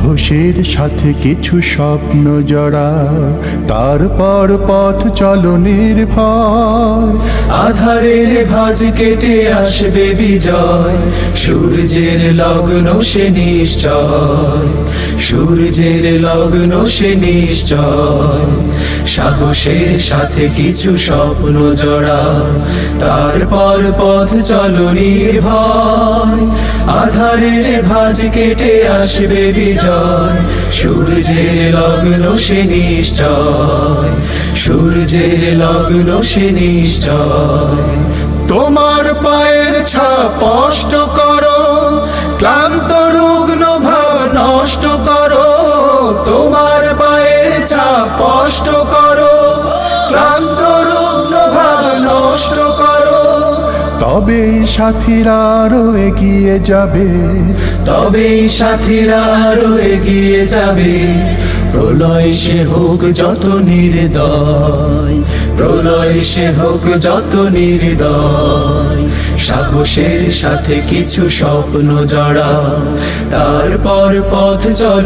সাহসের সাথে কিছু স্বপ্ন জড়া, তারপর পথ চলো নির্ভয়। আধারের ভাঁজ কেটে আসবে বিজয়, সূর্যের লগ্ন সে নিশ্চয়, সূর্যের লগ্ন সে নিশ্চয়। সাহসের সাথে কিছু স্বপ্ন জড়া, তারপর পথ চলো নির্ভয়। আধারের ভাঁজ কেটে আসবে বিজয়, সূর্যের লগ্ন সে নিশ্চয়, সূর্যের লগ্ন সে নিশ্চয়। তোমার পায়ের ছাপ স্পষ্ট করো, ক্লান্ত রুগ্ন ভাব নষ্ট করো, তোমার পায়ের ছাপ স্পষ্ট করো, ক্লান্ত রুগ্ন ভাব নষ্ট করো। তবেই সাথীরা আরো এগিয়ে যাবে, তবেই সাথীরা আরো এগিয়ে যাবে। প্রলয় সে হোক যত নির্দয়, প্রলয় সে হোক যত নির্দয়। সাহসের সাথে কিছু স্বপ্ন জড়া, তারপর পথ চল।